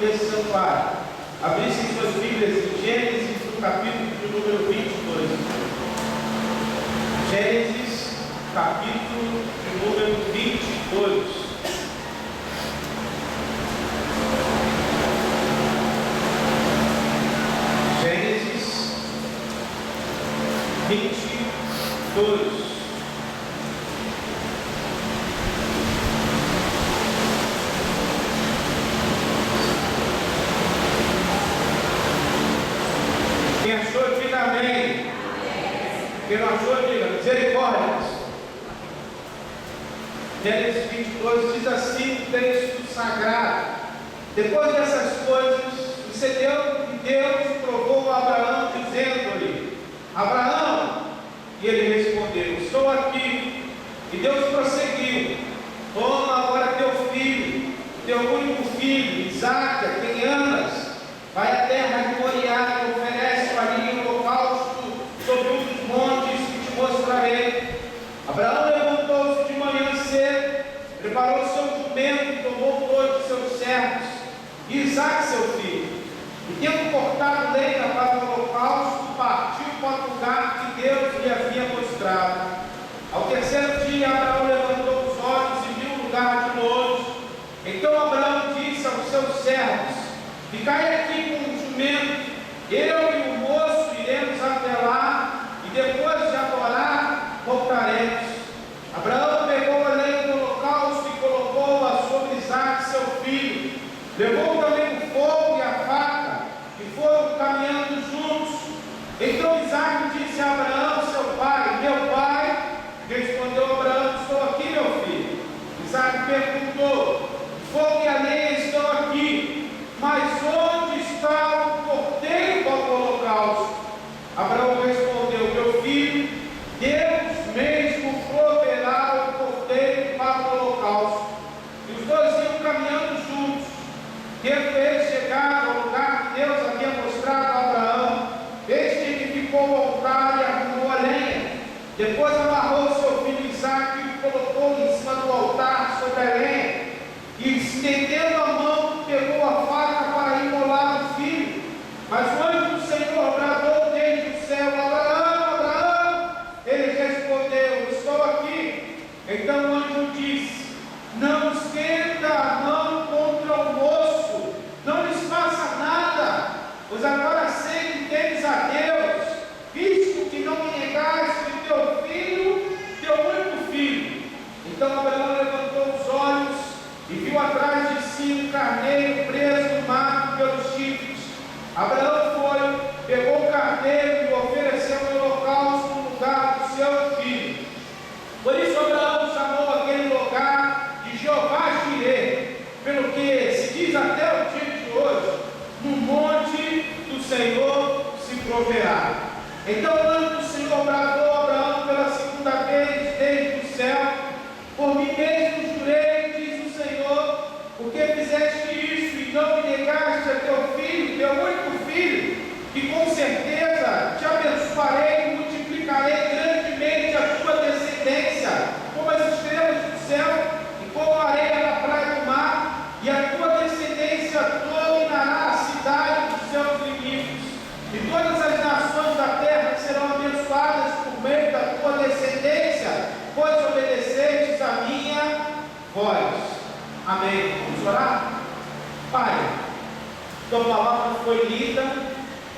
desse santuário, abrissem suas Bíblias em Gênesis, no capítulo de número 22. Gênesis, capítulo de número 22. Gênesis 22. Quem achou, diga amém. Quem não achou, diga misericórdia. Gênesis 22 diz assim o texto sagrado: depois dessas coisas, sucedeu que Deus provou a Abraão, dizendo-lhe: Abraão, e ele respondeu: estou aqui. E Deus prosseguiu: toma agora teu filho, teu único filho, Isaque, a quem amas, vai à terra de Moriá e oferece ali um holocausto sobre um dos montes que te mostrarei. Abraão levantou-se de manhã cedo, preparou seu jumento, tomou todos os seus servos e Isaque seu filho, e tendo cortado lenha para o holocausto, partiu para o lugar que Deus lhe havia mostrado. Ao terceiro dia, Abraão levantou os olhos e viu o lugar de longe. Então Abraão disse aos seus servos: ficai aqui com o jumento, eu e o moço iremos até lá, e depois de adorar, voltaremos. Abraão pegou a lenha do holocausto e colocou-a sobre Isaque seu filho. Levou também o fogo e a faca, e foram caminhando juntos. Então Isaque disse a Abraão, seu pai: meu pai? Respondeu Abraão: estou aqui, meu filho. Isaque perguntou: o fogo e a lenha estão aqui, mas onde está o cordeiro para o holocausto? Abraão respondeu: meu filho, Deus mesmo proverá o cordeiro para o holocausto. E os dois iam caminhando juntos. Tendo eles chegado ao lugar que Deus havia mostrado a Abraão, este edificou o altar e arrumou a lenha. Depois amarrou seu filho Isaque e o colocou em cima do altar sobre a lenha. E estendendo a mão, pegou a faca para imolar o filho. Mas o anjo do Senhor bradou desde o céu: Abraão, Abraão! Ele respondeu: estou aqui. Então o anjo disse: não esquenta a mão contra o moço, não lhes faça nada, pois agora sei que temes a Deus, visto que não me negaste teu filho, teu único filho. Então Abraão levantou os olhos e viu atrás de si um carneiro preso no mato pelos chifres. Abraão foi, pegou o carneiro e o ofereceu no holocausto no lugar do seu filho. Por isso Abraão chamou aquele lugar de Jeová-Jireh, pelo que se diz até o dia de hoje: no monte do Senhor se proverá. Então o anjo do Senhor bradou a Abraão pela segunda vez desde o céu: por mim mesmo jurei, diz o Senhor, porque fizeste isso e não me negaste a teu filho, teu único filho, que com certeza te abençoarei e multiplicarei grandemente a tua descendência, como as estrelas do céu e como a areia da praia do mar, e a tua descendência dominará a cidade dos seus inimigos, e todas as nações da terra serão abençoadas por meio da tua descendência, pois obedecestes a minha voz. Amém. Vamos orar? Pai, tua palavra foi lida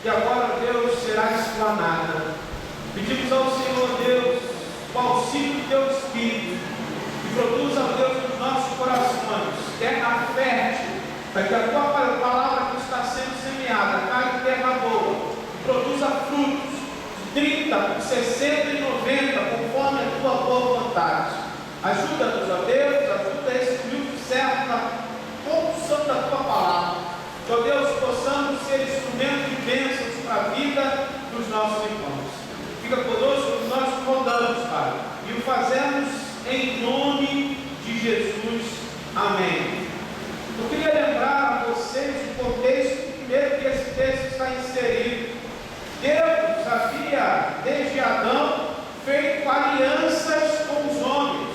e agora, Deus, será explanada. Pedimos ao Senhor, Deus, o auxílio do teu Espírito, que produza, ó Deus, nos nossos corações terra fértil, para que a tua palavra que está sendo semeada caia em terra boa e produza frutos de 30, 60 e 90, conforme a tua boa vontade. Ajuda-nos, ó Deus, ajuda esse humilde servo na condução da tua palavra. Que, ó Deus, possamos ser instrumento de bênçãos para a vida dos nossos irmãos. Fica conosco, nós rogamos, Pai, e o fazemos em nome de Jesus. Amém. Eu queria lembrar a vocês o contexto primeiro que esse texto está inserido. Deus havia, desde Adão, feito alianças com os homens.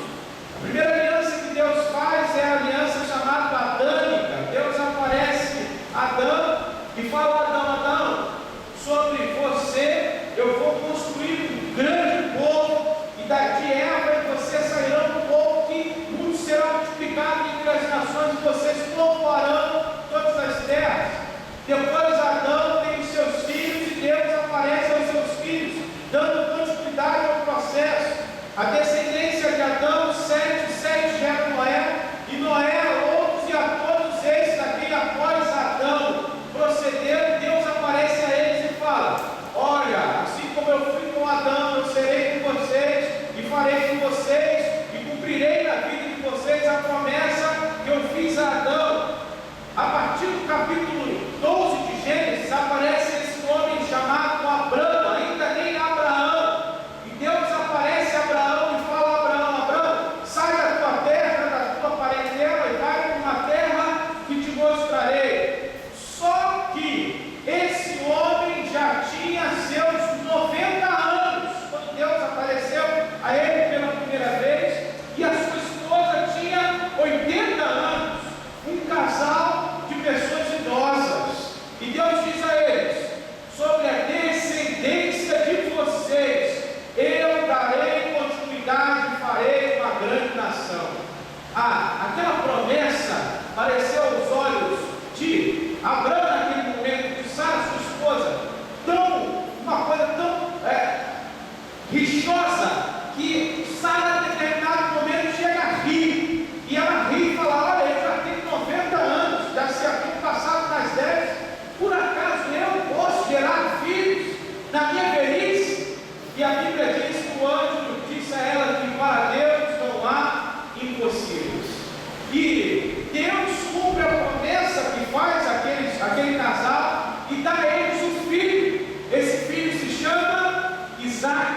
A primeira aliança que Deus faz é a aliança chamada adâmica. Deus aparece povoarão todas as terras. Depois Adão tem os seus filhos e Deus aparece aos seus filhos, dando continuidade ao processo. A descendência de Adão, 7 gera Noé, e Noé, outros, e a todos esses a quem após Adão procedeu, Deus aparece a eles e fala: olha, assim como eu fui com Adão, eu serei com vocês, e farei com vocês, e cumprirei na vida de vocês a promessa que eu fiz a Adão. A partir do capítulo 12 de Gênesis, aparece esse homem chamado Abraão, ainda nem Abraão, e Deus aparece a Abraão e fala a Abraão: Abraão, sai da tua terra, da tua parentela, e vai para uma terra que te mostrarei. Só que esse homem já tinha seus 90 anos, quando Deus apareceu a ele pela primeira vez, e a sua esposa tinha 80 anos, um casal de pessoas idosas. E Deus diz a eles: sobre a descendência de vocês eu darei continuidade e farei uma grande nação. Aquela promessa pareceu aos olhos de Abraão naquele momento, de Sara, sua esposa, uma coisa tão rixosa, que Sara, em determinado momento, chega a rir, e ela ri e fala: olha, eu já tenho 90 anos, já se havia passado das 10, por acaso eu posso gerar filhos na minha velhice? E a Bíblia diz que o anjo disse a ela que para Deus não há impossíveis. E Deus cumpre a promessa que faz aquele casal e dá a eles um filho. Esse filho se chama Isaac.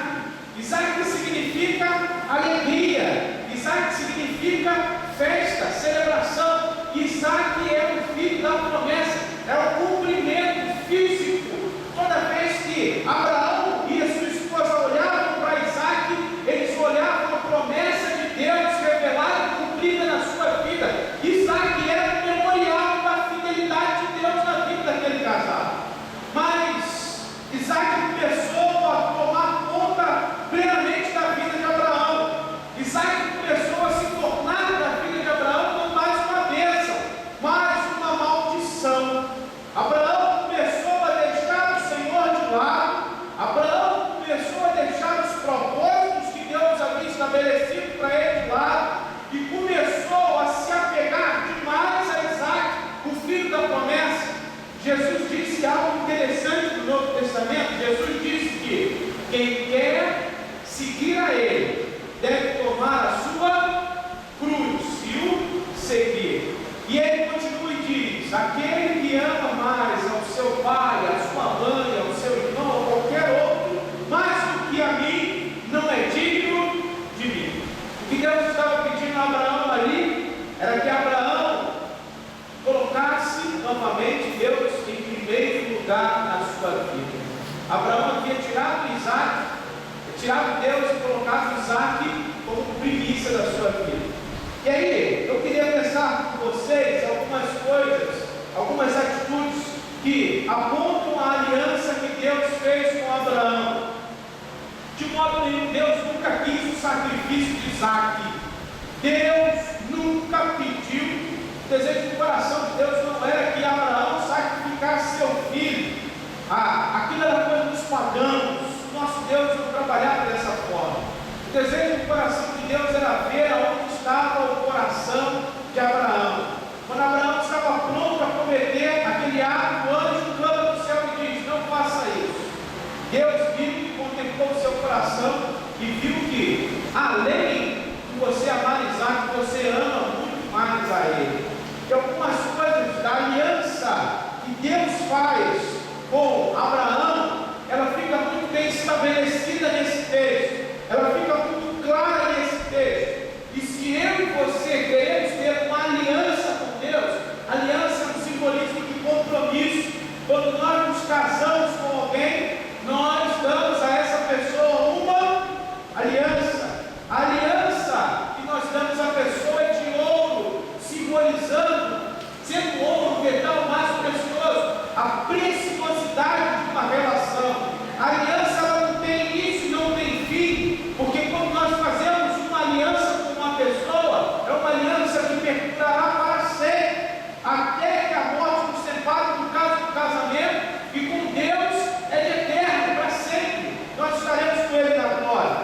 Isaac significa alegria, Isaac significa festa, celebração. Isaac é o filho da promessa, é o cumprimento físico. Toda vez que Abraão e a sua esposa olhavam para Isaac, eles olhavam a promessa de Deus revelada e cumprida na sua vida. Isaac era o memorial da fidelidade de Deus na vida daquele casal. Mas Isaac começou a tomar conta plenamente da vida de Abraão. Isaac começou a se tornar na vida de Abraão não mais uma bênção, mas uma maldição. Abraão começou a deixar o Senhor de lado. Abraão começou a deixar os propósitos que Deus havia estabelecido para ele de lado, e começou a se apegar demais a Isaac, o filho da promessa. Jesus disse algo interessante no Novo Testamento. Jesus disse que quem quer seguir a Ele deve tomar a sua cruz e o seguir. E Ele continua e diz: aquele que ama mais ao seu pai, à sua mãe, ao seu irmão, a qualquer outro, mais do que a mim, não é digno de mim. O que Deus estava pedindo a Abraão ali era que Abraão colocasse novamente Deus em primeiro lugar na sua vida. Abraão havia tirado Deus e colocado Isaac como primícia da sua vida. E aí, eu queria pensar com vocês algumas coisas, algumas atitudes que apontam a aliança que Deus fez com Abraão. De modo nenhum, Deus nunca quis o sacrifício de Isaac. Deus nunca pediu. O desejo do coração de Deus não era que Abraão sacrificasse seu filho. Aquilo era coisa dos pagãos. O nosso Deus não trabalhava dessa forma. O desejo do coração de Deus era ver aonde estava o coração de Abraão. Quando Abraão estava pronto a cometer aquele ato, o anjo clama do céu e diz: não faça isso. Deus viu e contemplou o seu coração e viu que, além de você amar Isaac, você ama muito mais a ele. E algumas coisas da aliança que Deus faz com Abraão, ela fica muito bem estabelecida nesse texto, ela fica muito clara nesse texto. E se eu e você queremos ter uma aliança com Deus, aliança é um simbolismo de compromisso. Quando nós nos casamos com alguém, nós damos a essa pessoa uma aliança. A aliança que nós damos à pessoa é de ouro, simbolizando, sendo ouro o metal mais precioso, a preciosidade de uma relação. A aliança ela não tem início e não tem fim, porque quando nós fazemos uma aliança com uma pessoa, é uma aliança que perdurará para sempre. até que a morte nos separe do caso do casamento, e com Deus é de eterno, para sempre. Nós estaremos com Ele na glória.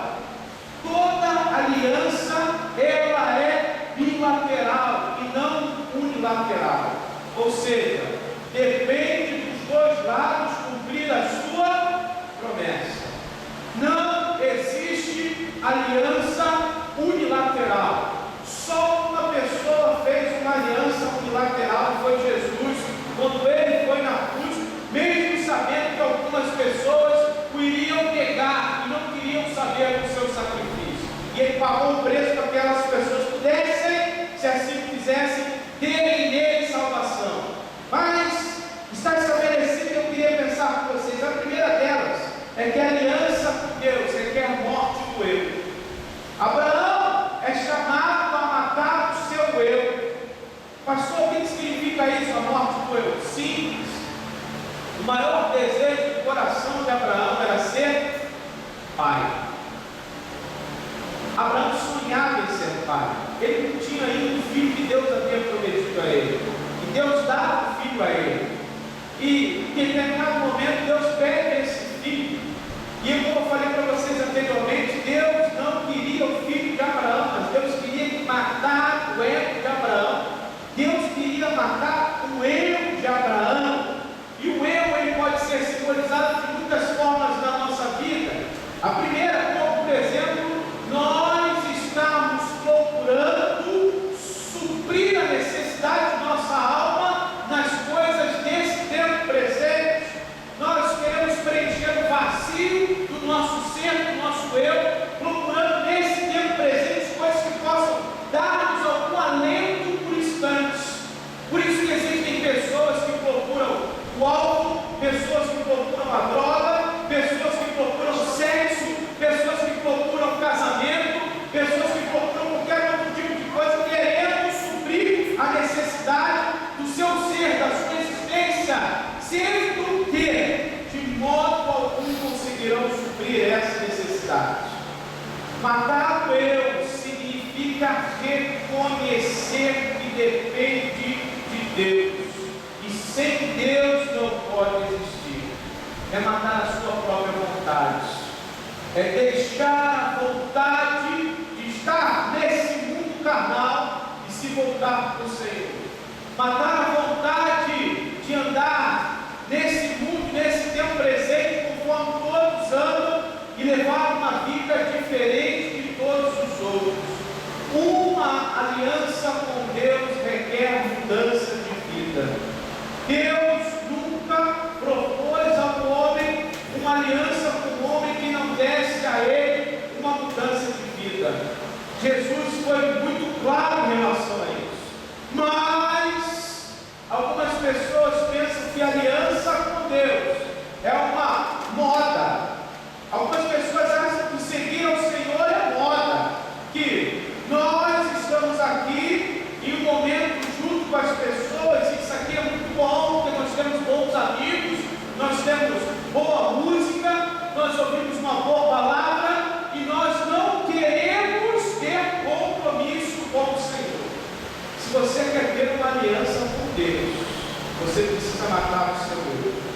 Toda aliança, ela é bilateral e não unilateral. Ou seja, depende dos dois lados cumprir a sua promessa. Não existe aliança unilateral. Só uma pessoa fez uma aliança unilateral, foi Jesus, quando Ele foi na cruz, mesmo sabendo que algumas pessoas o iriam pegar e não queriam saber do seu sacrifício. E Ele pagou o preço para que aquelas pessoas pudessem, se assim quisessem, terem nele salvação. Mas está estabelecido, eu queria pensar com vocês, a primeira delas é que a aliança com Deus requer a morte do eu. Abraão é chamado a matar o seu eu. Pastor, o que significa isso, a morte do eu? Simples. O maior desejo do coração de Abraão era ser pai. Abraão sonhava em ser pai. Ele não tinha ainda um filho que Deus havia prometido a ele. E Deus dava o filho a ele. E em determinado momento Deus pede esse filho. E como eu falei para vocês anteriormente, Deus não queria o filho de Abraão, mas Deus queria matar o ego de Abraão. Deus queria matar o eu de Abraão. E o eu, ele pode ser simbolizado de muitas formas na nossa vida. A primeira, como por exemplo, nós estamos procurando suprir a necessidade de nossa alma nas coisas desse tempo presente. Nós queremos preencher o vazio do nosso ser, do nosso eu, procurando nesse tempo presente coisas que possam dar-nos algum alento por instantes. Por isso que existem pessoas que procuram o álcool, pessoas que procuram a droga, pessoas que procuram o sexo, pessoas que procuram o casamento, pessoas que procuram qualquer outro tipo de coisa, querendo suprir a necessidade do seu ser, da sua existência, sendo que de modo algum conseguirão suprir essa necessidade. Matar o eu significa reconhecer que depende de Deus. E sem Deus não pode existir. É matar a sua própria vontade. É deixar a vontade de estar nesse mundo carnal e se voltar para o Senhor. Matar a vontade de andar nesse mundo, nesse tempo presente, conforme todos andam, e levar uma vida diferente de todos os outros. Uma aliança com Deus requer mudança de vida. Deus nunca propôs ao homem uma aliança com o homem que não desse a ele uma mudança de vida. Jesus foi muito claro em relação a isso. Mas algumas pessoas pensam que aliança com Deus é uma moda. Algumas pessoas acham que seguir ao Senhor é moda. Que nós estamos aqui em um momento junto com as pessoas, e isso aqui é muito bom, porque nós temos bons amigos, nós temos boa música, nós ouvimos uma boa palavra, e nós não queremos ter compromisso com o Senhor. Se você quer ter uma aliança com Deus, você precisa matar o seu eu.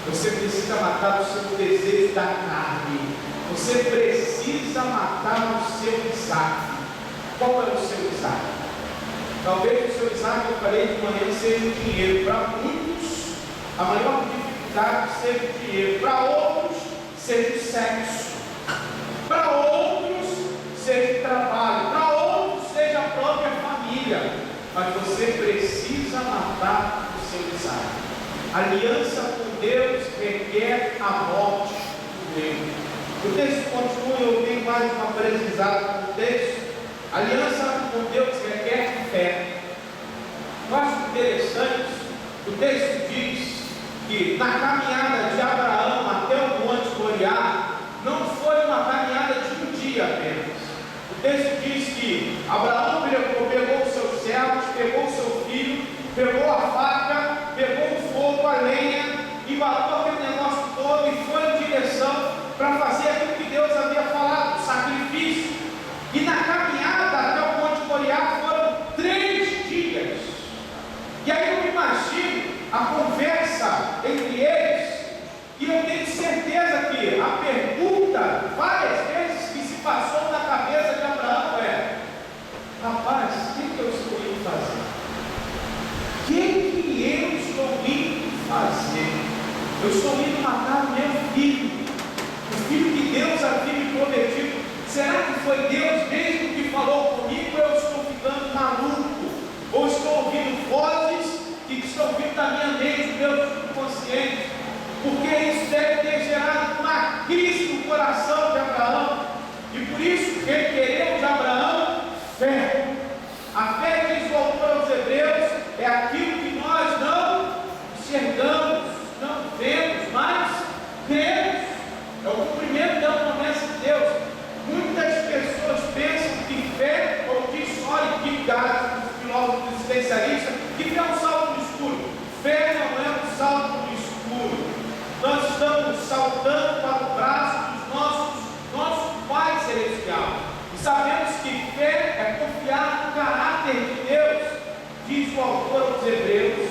Você precisa matar o seu desejo da carne. Você precisa matar o seu Isaac. Qual é o seu Isaac? Talvez o seu Isaac, eu falei de manhã, seja o dinheiro. Para muitos, a maior dificuldade seja o dinheiro. Para outros, seja o sexo. Para outros, seja o trabalho. Para outros, seja a própria família. Mas você precisa matar o seu Isaac. Aliança com Deus requer a morte do eu. O texto continua, eu tenho mais uma precisada no texto. Aliança com Deus requer fé. Eu acho interessante, o texto diz que na caminhada de Abraão até o Monte Moriá, não foi uma caminhada de um dia apenas. O texto diz que Abraão pegou os seus servos, pegou o seu filho, pegou a faca, pegou o fogo, a lenha, embalou aquele negócio todo e foi em direção para fazer aquilo que Deus havia falado, o sacrifício. E na caminhada até o Monte Moriá foram 3 dias. E aí fazer? Eu estou indo matar o meu filho, o filho que Deus havia me prometido. Será que foi Deus mesmo que falou comigo? Ou eu estou ficando maluco? Ou estou ouvindo vozes que estão vindo da minha mente, do meu subconsciente? Porque isso deve ter gerado uma crise no coração de Abraão. E por isso requereu de Abraão fé. A fé, diz o autor aos Hebreus, é aquilo que nós não enxergamos, não vemos, mas cremos. É o cumprimento da promessa de Deus. Muitas pessoas pensam que fé, como diz Soren Kierkegaard, um filósofo existencialista, que fé é um salto no escuro. Fé não é um salto no escuro. Nós estamos saltando para o braço dos nossos Pai Celestial. E sabemos que fé é confiar no caráter de Deus. Diz o autor aos Hebreus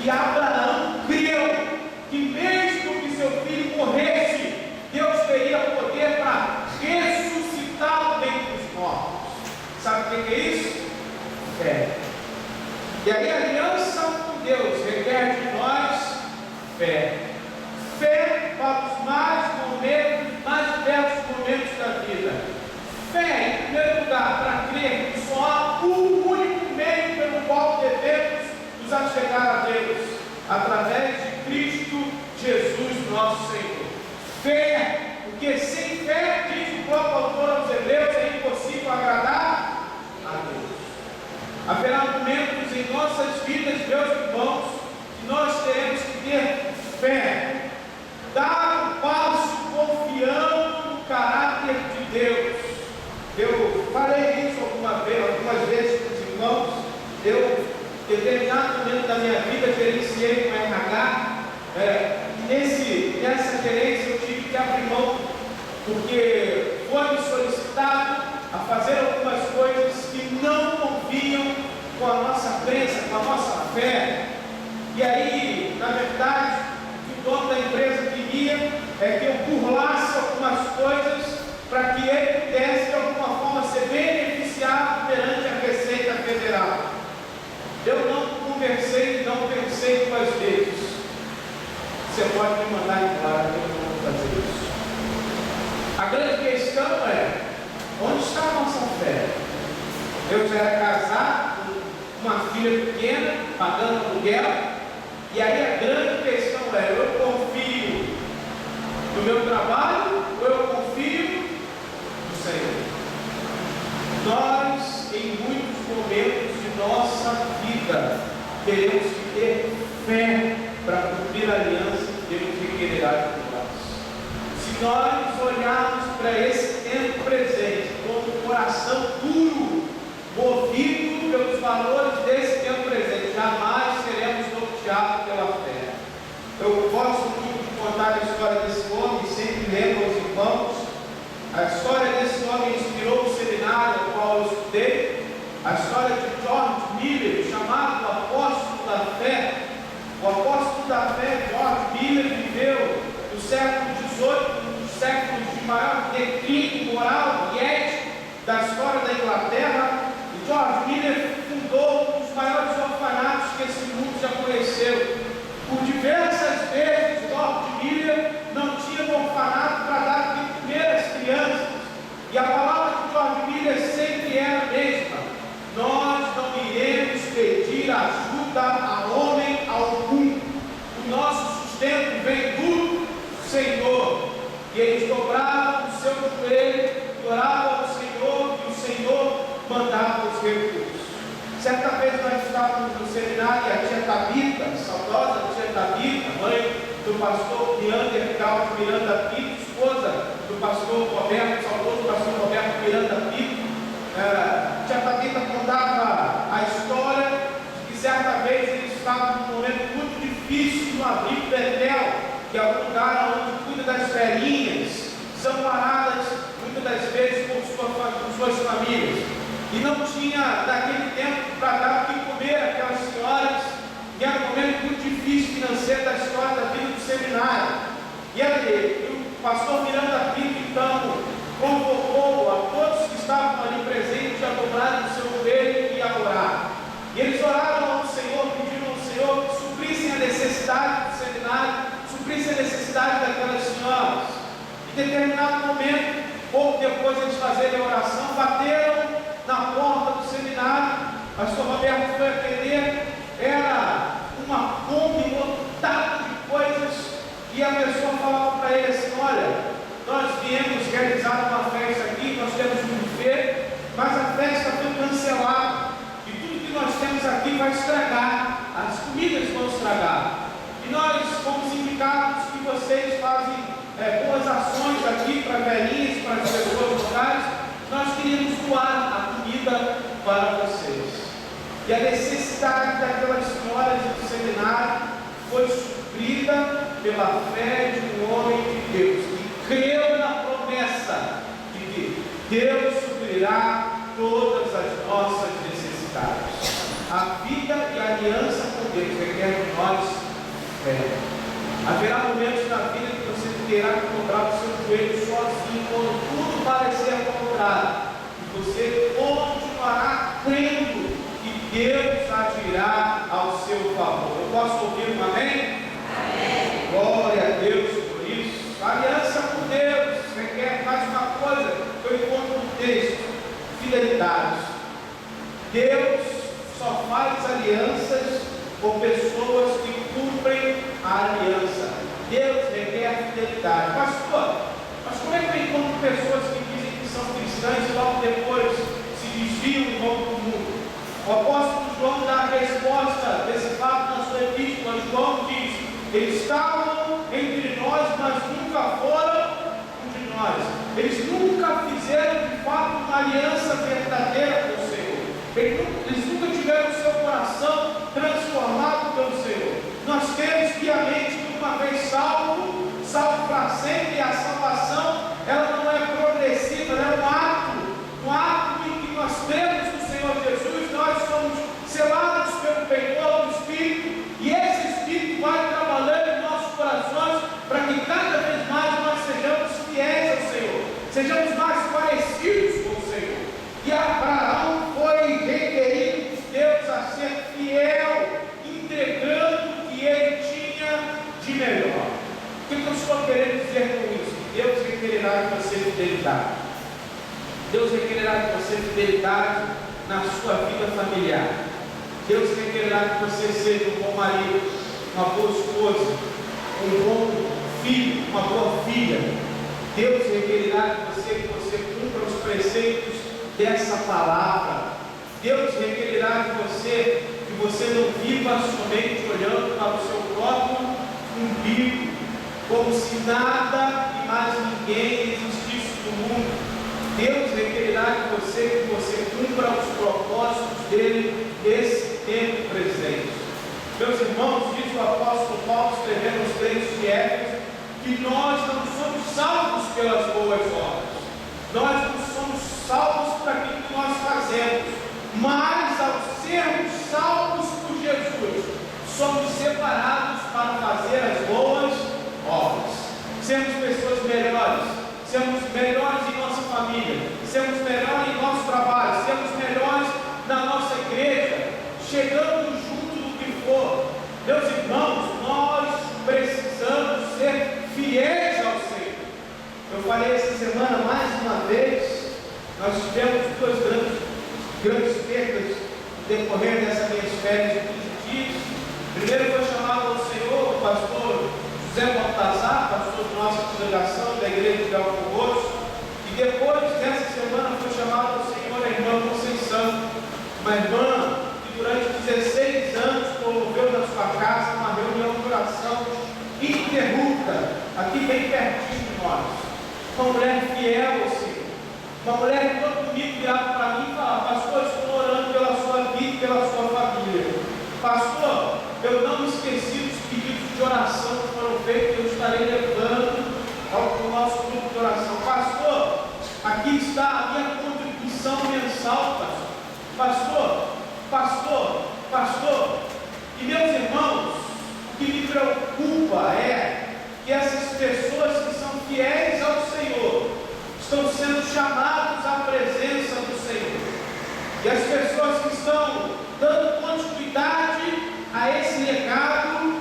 que Abraão creu que mesmo que seu filho morresse, Deus teria poder para ressuscitá-lo dentre os mortos. Sabe o que é isso? Fé. E aí a aliança com Deus requer de nós fé. Fé para os mais diversos momentos da vida. Fé, em primeiro lugar, para crer que só há um único meio pelo qual devemos nos achegar a Deus, através de Cristo Jesus, nosso Senhor. Fé, porque sem fé, diz o próprio autor aos Hebreus, é impossível agradar a Deus. Haverá momentos em nossas vidas, meus irmãos, que nós teremos que ter fé, dar um passo confiando no caráter de Deus. Eu falei isso algumas vezes com os irmãos. Eu, em determinado momento da minha vida, gerenciei um RH. Nessa gerência eu tive que abrir mão, porque foi me solicitado a fazer algumas coisas que não convinham com a nossa crença, com a nossa fé. E aí, na verdade, o dono da empresa queria que eu burlasse algumas coisas para que ele pudesse de alguma forma ser beneficiado perante a Receita Federal. Eu não conversei e não pensei duas vezes. Você pode me mandar embora, eu não vou fazer isso. A grande questão é, onde está a nossa fé? Eu já era casado, com uma filha pequena, pagando aluguel, e aí a grande questão é, eu confio no meu trabalho ou eu confio no Senhor? Nós, em muitos momentos de nossa vida, teremos que ter fé para cumprir a aliança que Deus requererá de nós. Se nós olharmos para esse tempo presente com o coração duro, movido pelos valores desse tempo presente, jamais seremos norteados pela fé. Eu gosto muito de contar a história desse homem, sempre lembro aos irmãos. A história desse homem inspirou o seminário ao qual eu estudei. A história de George Miller, chamado Apóstolo da Fé. O apóstolo da fé, George Miller, viveu no século XVIII, um dos séculos de maior declínio moral e ético da história da Inglaterra. E George Miller fundou um dos maiores orfanatos que esse mundo já conheceu. Por diversas vezes, George Miller não tinha um orfanato para dar o que comer às crianças. E a palavra de George Miller sempre era a mesma: nós não iremos pedir ajuda a homem algum. O nosso sustento vem do Senhor. E eles dobravam o seu joelho, oravam ao Senhor, e o Senhor mandava os recursos. Certa vez nós estávamos no seminário e a tia Tabita, saudosa tia Tabita, mãe do pastor Leander Carlos Miranda Pinto, esposa do pastor Roberto, saudoso pastor Roberto Miranda Pinto, tia Tabita contava a história de que certa vez eles estavam num momento muito difícil no abrigo Betel, que é o lugar onde cuida das velhinhas, são paradas muitas das vezes com suas famílias. E não tinha naquele tempo para dar o que comer àquelas senhoras, e era um momento muito difícil financeiro da história da vida do seminário. E aí, o pastor Miranda Pinto, então, convocou a todos que estavam ali presentes a dobrarem o seu joelho e a orar. E eles oraram ao Senhor, pediram ao Senhor que suprissem a necessidade do seminário. porque era uma Kombi lotada de coisas, e a pessoa falava para ele assim: olha, nós viemos realizar uma festa aqui, nós temos um buffet, mas a festa foi cancelada, e tudo que nós temos aqui vai estragar, as comidas vão estragar, e nós fomos indicados que vocês fazem boas ações aqui para velhinhos, para as pessoas locais, nós queríamos doar a comida para vocês. E a necessidade daquelas senhoras do seminário foi suprida pela fé de um homem de Deus, que creu na promessa de que Deus suprirá todas as nossas necessidades. A vida e a aliança com Deus requer de nós fé. Haverá momentos na vida que você terá que dobrar o seu joelho sozinho, quando tudo parecer contrário, e você continuará crendo que Deus agirá ao seu favor. Eu posso ouvir um amém? Amém. Glória a Deus por isso. A aliança com Deus requer mais uma coisa que eu encontro no texto: fidelidade. Deus só faz alianças com pessoas que cumprem a aliança. Deus requer fidelidade. Pastor, mas como é que eu encontro pessoas que dizem que são cristãs e logo depois se desviam e vão para o mundo? O apóstolo João dá a resposta desse fato na sua epístola. João diz: eles estavam entre nós, mas nunca foram um de nós. Eles nunca fizeram de fato uma aliança verdadeira com o Senhor. Eles nunca tiveram o seu coração transformado pelo Senhor. Nós cremos piamente que uma vez salvo para sempre, e a salvação ela não é progressiva, ela é um ato em que nós cremos no Senhor Jesus, nós somos selados pelo penhor do Espírito, e esse Espírito vai trabalhando em nossos corações para que cada vez mais nós sejamos fiéis ao Senhor, sejamos mais parecidos com o Senhor. E Abraão foi requerido por Deus a ser fiel, entregando o que ele tinha de melhor. O que eu estou querendo dizer com isso? Deus requererá de você fidelidade. Deus requererá de você fidelidade na sua vida familiar. Deus requererá que você seja um bom marido, uma boa esposa, um bom filho, uma boa filha. Deus requererá de você que você cumpra os preceitos dessa palavra. Deus requererá de você que você não viva somente olhando para o seu próprio umbigo, como se nada e mais ninguém existisse no mundo. Deus requererá de você que você cumpra os propósitos dele nesse tempo presente. Meus irmãos, diz o apóstolo Paulo escrevendo aos crentes de Éfeso, que nós não somos salvos pelas boas obras, nós não somos salvos por aquilo que nós fazemos, mas ao sermos salvos por Jesus, somos separados para fazer as boas obras, sermos pessoas melhores, sermos melhores em nossa família, sermos melhores em nosso trabalho, sermos melhores na nossa igreja, chegando junto do que for. Meus irmãos, nós precisamos ser fiéis ao Senhor. Eu falei essa semana mais uma vez, nós tivemos duas grandes perdas no decorrer dessas minhas férias de 15 dias. Primeiro foi chamado ao Senhor o pastor José Baltazar, pastor de nossa congregação da igreja de Belfor Roxo, e depois dessa semana foi chamado ao Senhor a irmã Conceição, uma irmã que durante 16 anos promoveu na sua casa uma reunião de oração ininterrupta, aqui bem pertinho de nós. Uma mulher fiel ao Senhor, uma mulher que todo domingo virava para mim e falava: pastor, estou orando pela sua vida e pela sua família. Pastor, eu não me esqueci dos pedidos de oração que foram feitos, eu estarei levando ao nosso grupo de oração. Pastor, aqui está a minha contribuição mensal, pastor. E meus irmãos, o que me preocupa é que essas pessoas que são fiéis ao Senhor estão sendo chamados à presença do Senhor, e as pessoas que estão dando continuidade a esse legado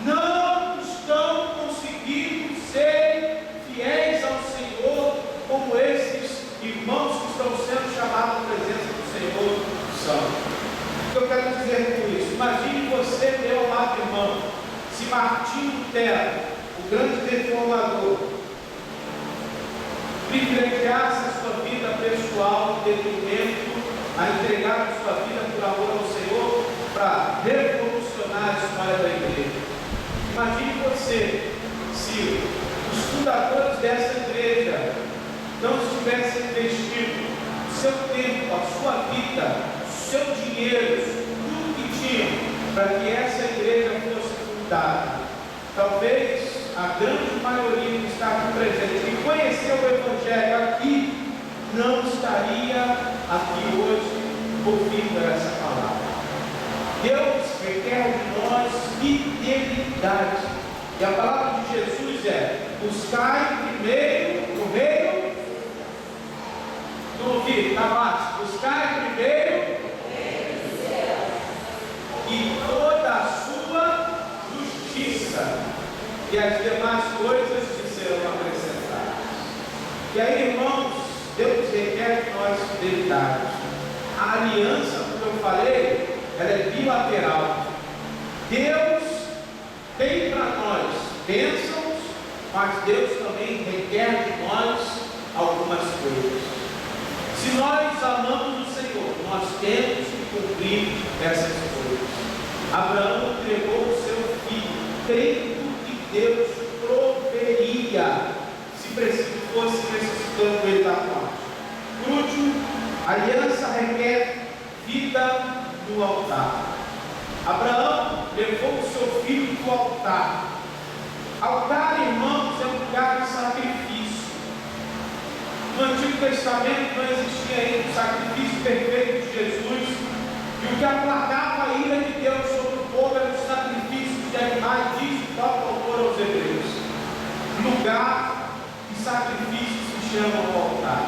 não estão conseguindo ser fiéis ao Senhor como esses irmãos que estão sendo chamados à presença do Senhor são. O que eu quero dizer com isso? Martim Lutero, o grande reformador, privilegiasse a sua vida pessoal em detrimento a entregar a sua vida por amor ao Senhor para revolucionar a história da igreja. Imagine você, se os fundadores dessa igreja não tivessem investido o seu tempo, a sua vida, o seu dinheiro, tudo que tinham para que essa igreja fosse fundada. Talvez a grande maioria que está aqui presente, que conheceu o Evangelho aqui, não estaria aqui hoje ouvindo essa palavra. Deus requer de nós fidelidade. E a palavra de Jesus é: buscai primeiro o reino. Não ouvi, está baixo. Buscai primeiro e toda a sua justiça, e as demais coisas lhe serão acrescentadas. E aí, irmãos, Deus requer de nós fidelidade. A aliança, como eu falei, ela é bilateral. Deus tem para nós bênçãos, mas Deus também requer de nós algumas coisas. Se nós amamos o Senhor, nós temos que cumprir essas coisas. Abraão entregou o seu filho, crendo que Deus proveria, se preciso fosse ressuscitando ele da morte. Por último, a aliança requer vida no altar. Abraão levou o seu filho para o altar. Altar, irmãos, é um lugar de sacrifício. No Antigo Testamento não existia ainda o sacrifício perfeito de Jesus, e o que aplacava a ira de Deus sobre o povo era os sacrifícios de animais, diz o próprio autor aos Hebreus. Lugar de sacrifício se chama o altar.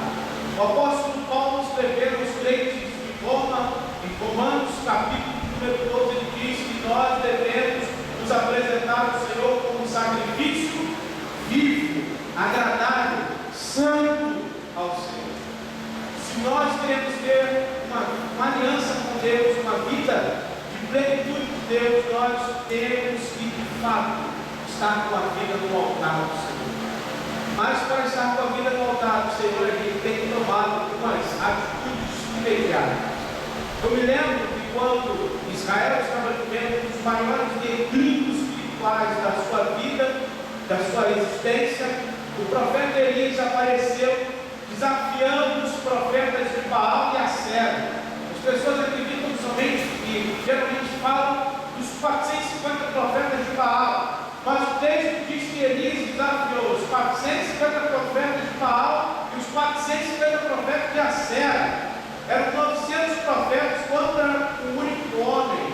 O apóstolo Paulo escreveu aos crentes de Roma, em Romanos capítulo número 12, ele diz que nós devemos nos apresentar ao Senhor como um sacrifício vivo, agradável, santo ao Senhor. Se nós queremos ter uma aliança com Deus, uma vida de plenitude de Deus, nós temos que, de fato, estar com a vida no altar do Senhor. Mas para estar com a vida no altar do Senhor, a gente tem que tomar algumas atitudes imediatas. Eu me lembro que quando Israel estava vivendo um dos maiores declínios espirituais da sua vida, da sua existência, o profeta Elias apareceu desafiando os profetas de Baal e Acera. As pessoas acreditam somente que geralmente falam dos 450 profetas de Baal, mas o texto diz que Elias desafiou os 450 profetas de Baal e os 450 profetas de Acera. Eram 900 profetas contra um único homem.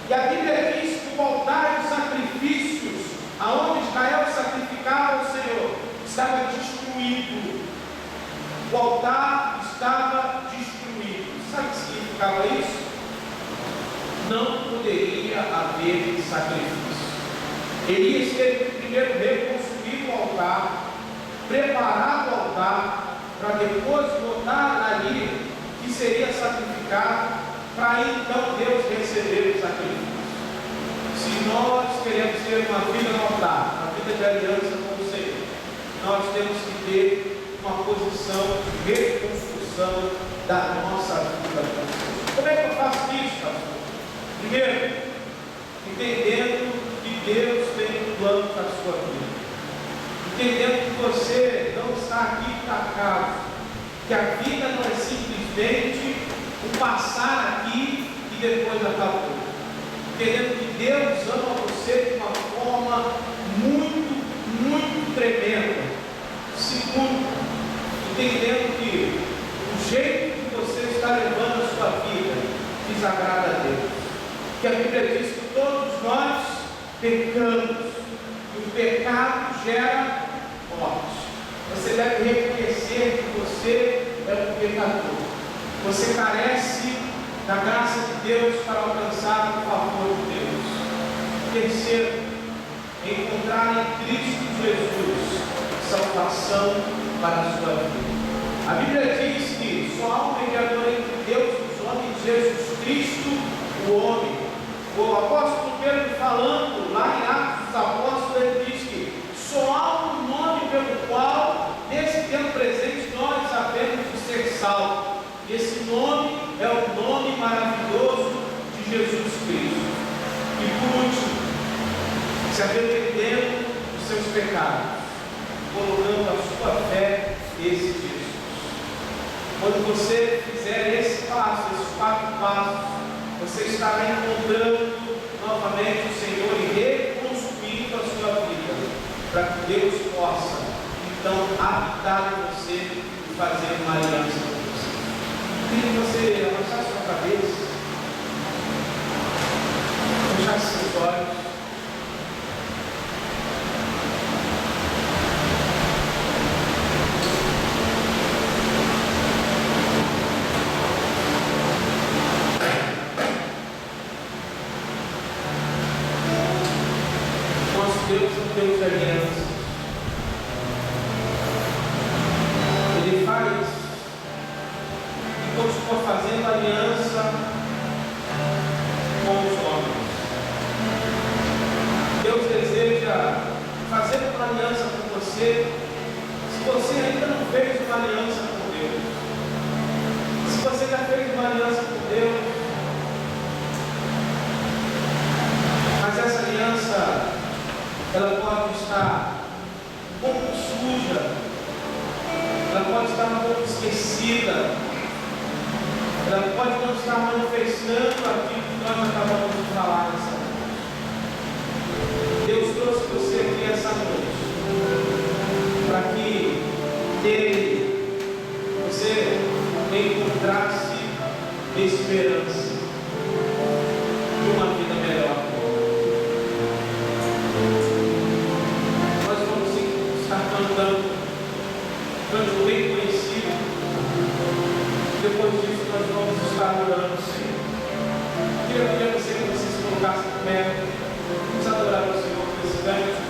E a Bíblia diz que o altar de sacrifícios, aonde Israel sacrificava ao Senhor, estava destruído. O altar estava destruído. Sabe o que significava isso? Não poderia haver sacrifício. Elias teve que primeiro reconstruir o altar, preparar o altar, para depois botar ali que seria sacrificado, para então Deus receber o sacrifício. Se nós queremos ter uma vida no altar, uma vida de aliança com o Senhor, nós temos que ter uma posição de reconstrução da nossa vida com o Senhor. Como é que eu faço isso, pastor? Primeiro, entendendo que Deus tem um plano para a sua vida. Entendendo que você não está aqui por acaso, que a vida não é simplesmente um passar aqui e depois acabou. Entendendo que Deus ama você de uma forma muito, muito tremenda. Segundo, entendendo que o jeito que você está levando a sua vida desagrada a Deus. Que a Bíblia diz que todos nós pecamos, e o pecado gera morte. Você deve reconhecer que você é um pecador. Você carece da graça de Deus para alcançar o favor de Deus. Terceiro, encontrar em Cristo Jesus salvação para a sua vida. A Bíblia diz que só há um mediador entre Deus e os homens, Jesus Cristo, o homem. O apóstolo Pedro, falando lá em Atos dos Apóstolos, ele diz que só há um nome pelo qual, nesse tempo presente, nós sabemos de ser salvos. Esse nome é o nome maravilhoso de Jesus Cristo. E por último, se arrependendo dos seus pecados, colocando a sua fé nesse Jesus. Quando você fizer esse passo, esses 4 passos, você estará encontrando novamente o Senhor e reconstruindo a sua vida, para que Deus possa então habitar em você e fazer uma aliança com você. Queria que você abaixasse sua cabeça, fechasse seus olhos. Deus é um Deus de aliança. Ele faz e continua fazendo aliança com os homens. Deus deseja fazer uma aliança com você. Se você ainda não fez uma aliança com Deus, se você já fez uma aliança com Deus, mas essa aliança ela pode estar um pouco suja, ela pode estar um pouco esquecida, ela pode não estar manifestando aquilo que nós acabamos de falar nessa noite. Deus trouxe você aqui essa noite para que nele você encontrasse esperança de uma vida melhor. Canto bem conhecido. Depois disso nós vamos estar orando, Senhor. Queria pedir a você que você se colocasse de pé. Vamos adorar o Senhor por esse canto.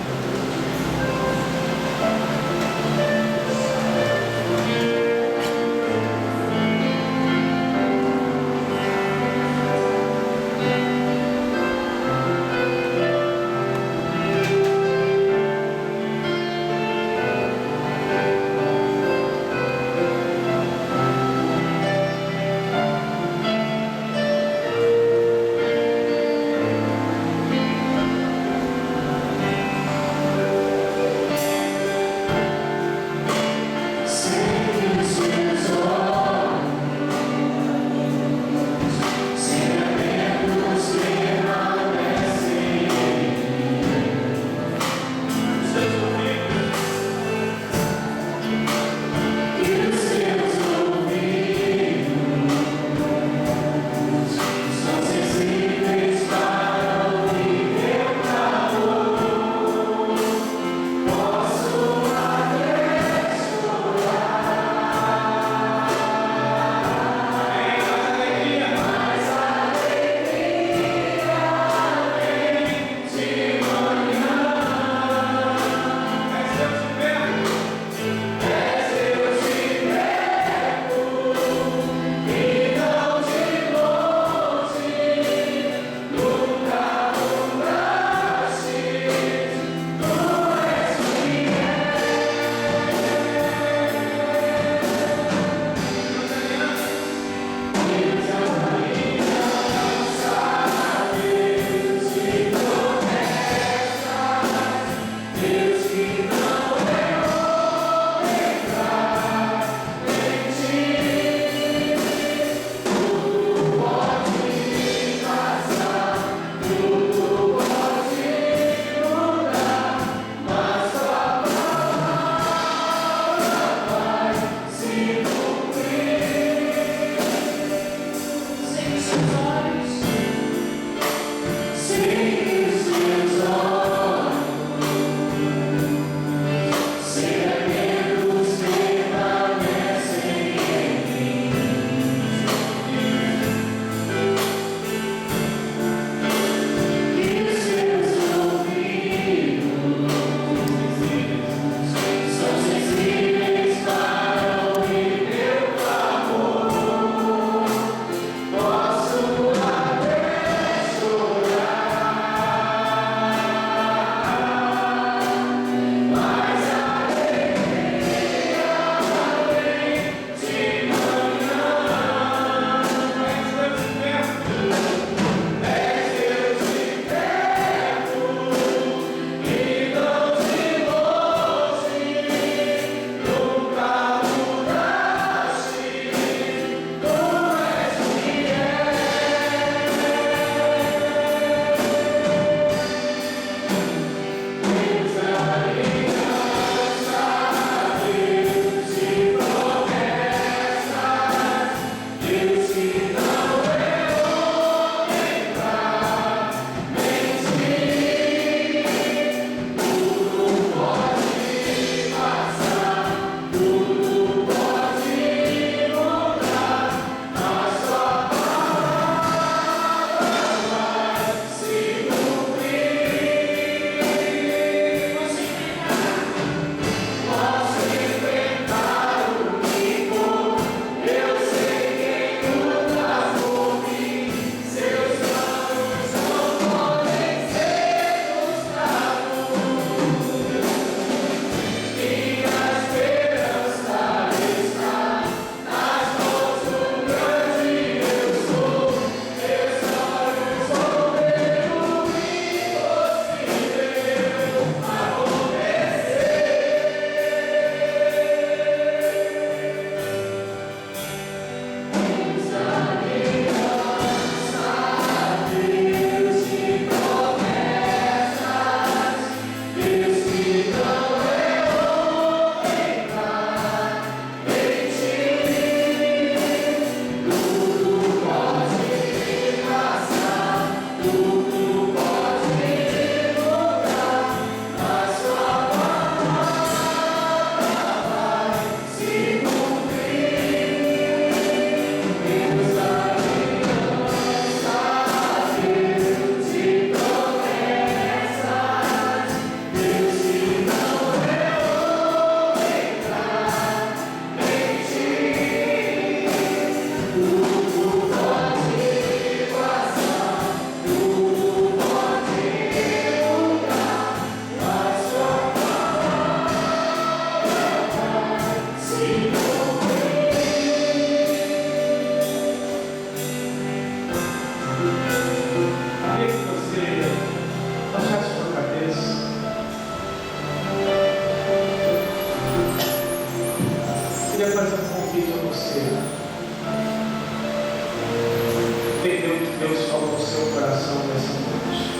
coração nessa noite.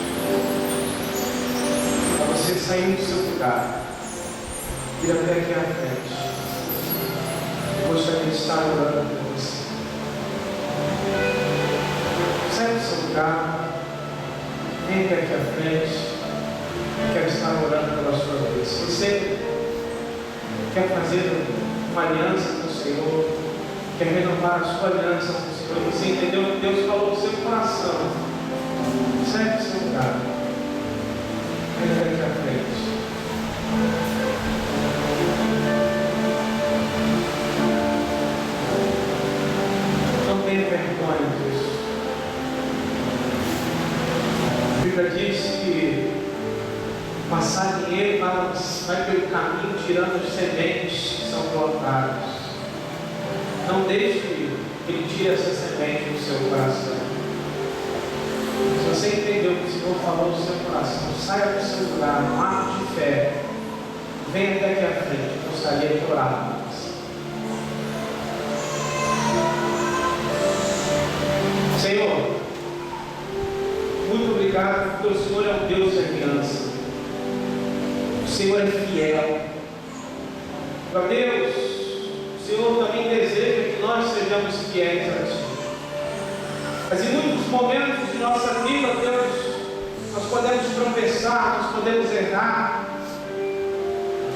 Para você sair do seu lugar, ir até aqui à frente. Eu gostaria de estar orando por você. Sai do seu lugar, vem até aqui à frente. Quero estar orando pela sua vida. Se você quer fazer uma aliança com o Senhor, quer renovar a sua aliança com o Senhor, você entendeu que Deus falou no seu coração, sai do seu lugar, vem até aqui à frente. Não tenha vergonha disso. A Bíblia diz que passar dinheiro vai pelo caminho tirando as sementes que são plantadas. Não deixe que ele tire essa semente do seu coração. Se você entendeu o que o Senhor falou no seu coração, saia do seu lugar, um ato de fé. Venha até aqui à frente. Eu gostaria de orar por você. Senhor, muito obrigado porque o Senhor é um Deus de aliança. O Senhor é fiel. Ó Deus, o Senhor também deseja que nós sejamos fiéis a Ti. Mas em muitos momentos de nossa vida, Deus, nós podemos tropeçar, nós podemos errar.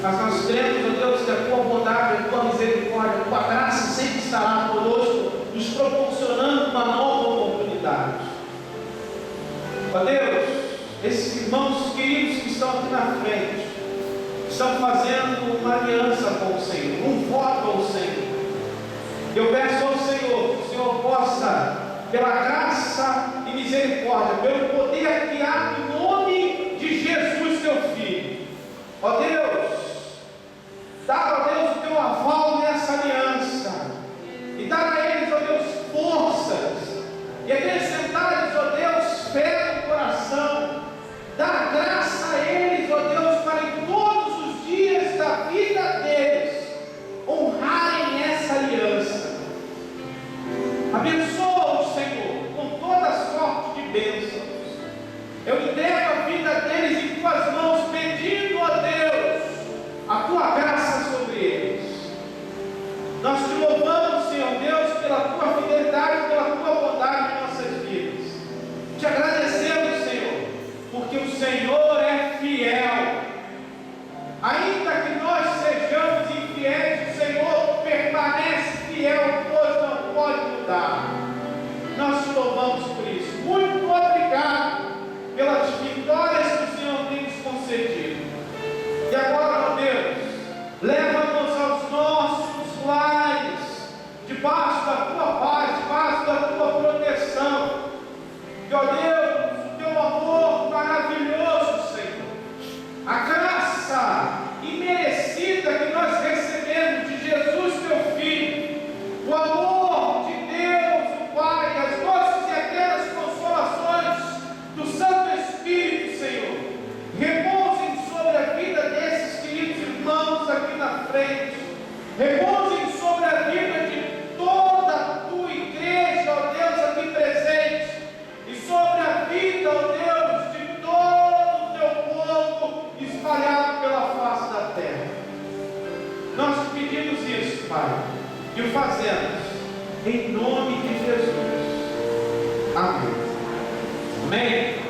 Mas nós cremos, ó Deus, que a Tua bondade, a Tua misericórdia, a Tua graça sempre estará conosco, nos proporcionando uma nova oportunidade. Ó Deus, esses irmãos queridos que estão aqui na frente, estão fazendo uma aliança com o Senhor, um voto ao Senhor. Eu peço ao Senhor que o Senhor possa, pela graça e misericórdia, pelo poder que há no nome de Jesus, Teu Filho, ó Deus, dá, ó Deus, o Teu aval nessa aliança, e dá a eles, ó Deus, forças, e acrescentar-lhes, ó Deus, fé no coração, dá graça a eles, ó Deus, para em todos os dias da vida deles honrarem essa aliança. Abençoa-os, Senhor, com toda sorte de bênçãos. Eu entrego a vida deles em Tuas mãos, pedindo a Deus a Tua graça sobre eles. Nós Te louvamos, Senhor Deus, pela Tua fidelidade, pela Tua bondade em nossas vidas. Te agradecemos, Senhor, porque o Senhor é fiel. Ainda que nós sejamos infiéis, o Senhor permanece fiel, pois não pode mudar. Nós Te louvamos por isso. Muito obrigado pelas vitórias que o Senhor tem nos concedido. E agora, ó Deus, leva-nos aos nossos lares, debaixo da Tua paz, debaixo da Tua proteção. Que, ó Deus, o Teu amor maravilhoso, Senhor, a graça imerecida que nós recebemos de Jesus, Teu Filho, o amor de Deus, o Pai, as doces e eternas consolações do Santo Espírito, Senhor, repousem sobre a vida desses queridos irmãos aqui na frente, repousem sobre a vida de toda a Tua igreja, ó Deus, aqui presente, e sobre a vida, ó Deus, de todo o Teu povo espalhado pela face da terra. Nós Te pedimos isso, Pai, e o fazemos em nome de Jesus. Amém. Amém?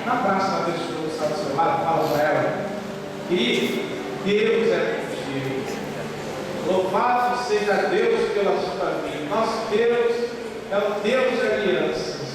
Um abraço na pessoa que está do seu lado, fala para ela: querido, Deus é contigo. Louvado seja Deus pela sua vida. Nosso Deus é o Deus de alianças.